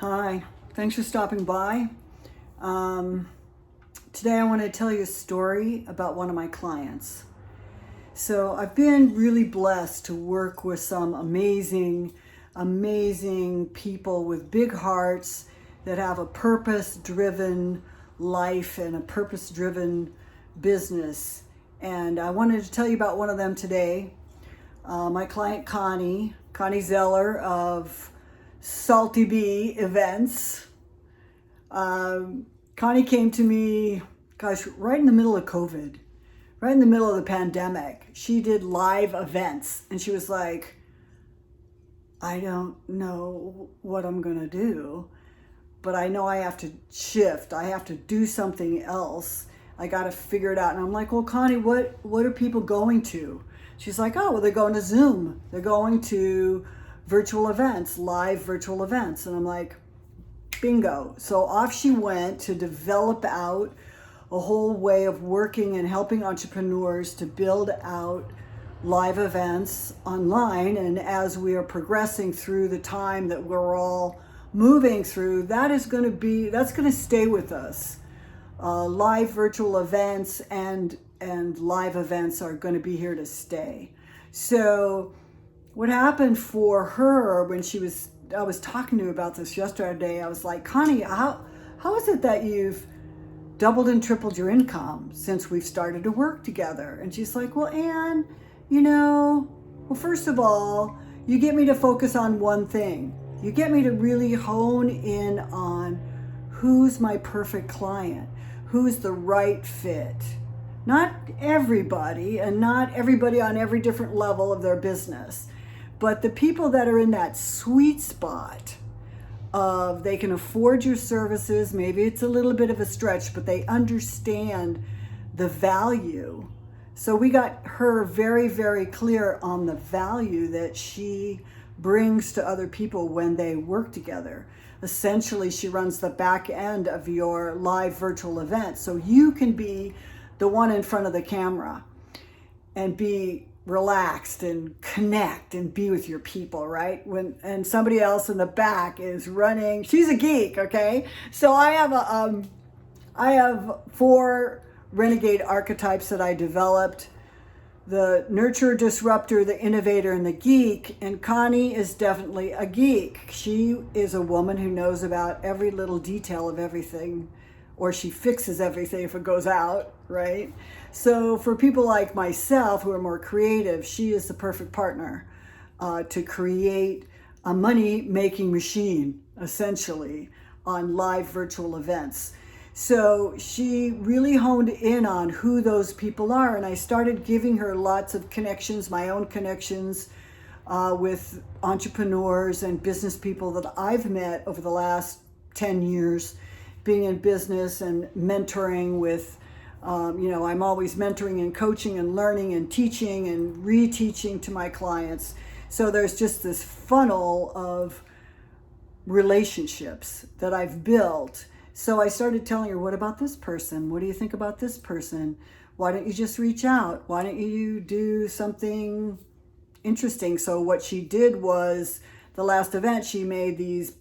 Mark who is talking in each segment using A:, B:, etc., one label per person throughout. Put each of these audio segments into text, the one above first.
A: Hi, thanks for stopping by. Today I want to tell you a story about one of my clients. So I've been really blessed to work with some amazing people with big hearts that have a purpose-driven life and a purpose-driven business. And I wanted to tell you about one of them today. My client Connie Zeller of Salty Bee Events. Connie came to me, right in the middle of COVID, right in the middle of the pandemic. She did live events and she was like, I don't know what I'm gonna do, but I know I have to shift. I have to do something else. I gotta figure it out. And I'm like, well, Connie, what are people going to? She's like, oh, well, they're going to Zoom. They're going to virtual events, live virtual events. And I'm like, bingo. So off she went to develop out a whole way of working and helping entrepreneurs to build out live events online. And as we are progressing through the time that we're all moving through, that's going to stay with us. Live virtual events and live events are going to be here to stay. So what happened for her when I was talking to her about this yesterday, I was like, Connie, how is it that you've doubled and tripled your income since we've started to work together? And she's like, well, Anne, first of all, you get me to focus on one thing. You get me to really hone in on who's my perfect client, who's the right fit. Not everybody, and not everybody on every different level of their business, but the people that are in that sweet spot of they can afford your services. Maybe it's a little bit of a stretch, but they understand the value. So we got her very, very clear on the value that she brings to other people when they work together. Essentially, she runs the back end of your live virtual event. So you can be the one in front of the camera and be relaxed and connect and be with your people, right? And somebody else in the back is running. She's a geek, okay? So I have 4 Renegade archetypes that I developed: the nurturer, disruptor, the innovator, and the geek. And Connie is definitely a geek. She is a woman who knows about every little detail of everything, or she fixes everything if it goes out, right? So for people like myself who are more creative, she is the perfect partner to create a money-making machine, essentially, on live virtual events. So she really honed in on who those people are, and I started giving her lots of connections, my own connections with entrepreneurs and business people that I've met over the last 10 years, being in business and mentoring with, I'm always mentoring and coaching and learning and teaching and reteaching to my clients. So there's just this funnel of relationships that I've built. So I started telling her, what about this person? What do you think about this person? Why don't you just reach out? Why don't you do something interesting? So what she did was, the last event, she made these,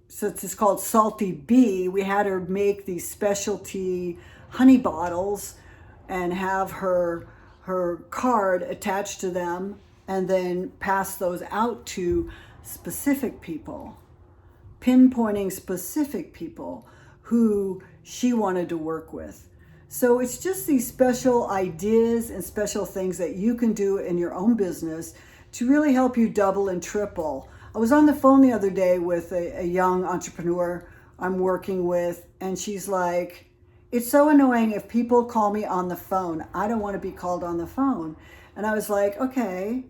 A: so it's called Salty Bee. We had her make these specialty honey bottles and have her card attached to them, and then pass those out to specific people, pinpointing specific people who she wanted to work with. So it's just these special ideas and special things that you can do in your own business to really help you double and triple. I was on the phone the other day with a young entrepreneur I'm working with, and she's like, it's so annoying if people call me on the phone. I don't want to be called on the phone. And I was like, okay,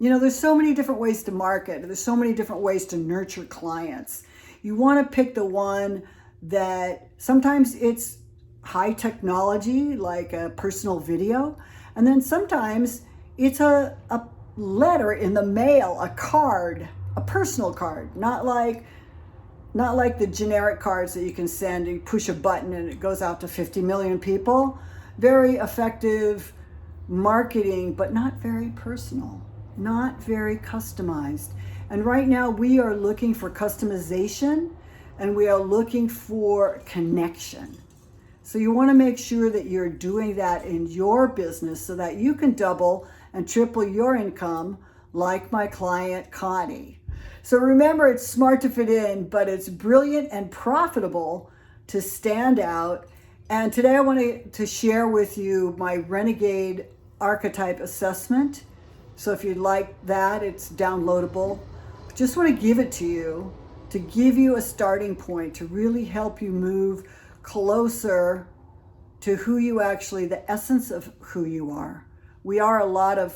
A: there's so many different ways to market. There's so many different ways to nurture clients. You want to pick the one that sometimes it's high technology, like a personal video. And then sometimes it's a letter in the mail, a card, a personal card, not like the generic cards that you can send. You push a button and it goes out to 50 million people. Very effective marketing, but not very personal, not very customized. And right now we are looking for customization and we are looking for connection. So you want to make sure that you're doing that in your business so that you can double and triple your income like my client Connie. So remember, it's smart to fit in, but it's brilliant and profitable to stand out. And today I wanted to share with you my Renegade archetype assessment. So if you'd like that, it's downloadable. Just want to give it to you to give you a starting point to really help you move closer to who you actually, the essence of who you are. We are a lot.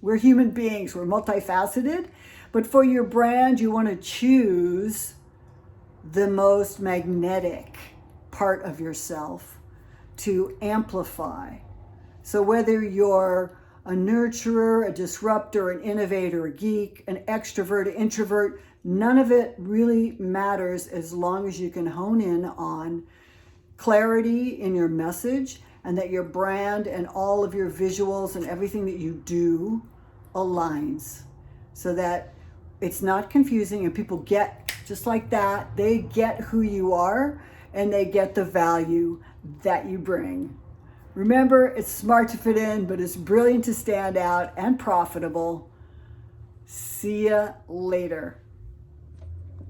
A: We're human beings. We're multifaceted. But for your brand, you want to choose the most magnetic part of yourself to amplify. So whether you're a nurturer, a disruptor, an innovator, a geek, an extrovert, an introvert, none of it really matters as long as you can hone in on clarity in your message and that your brand and all of your visuals and everything that you do aligns so that it's not confusing and people get, just like that, they get who you are and they get the value that you bring. Remember, it's smart to fit in, but it's brilliant to stand out and profitable. See ya later.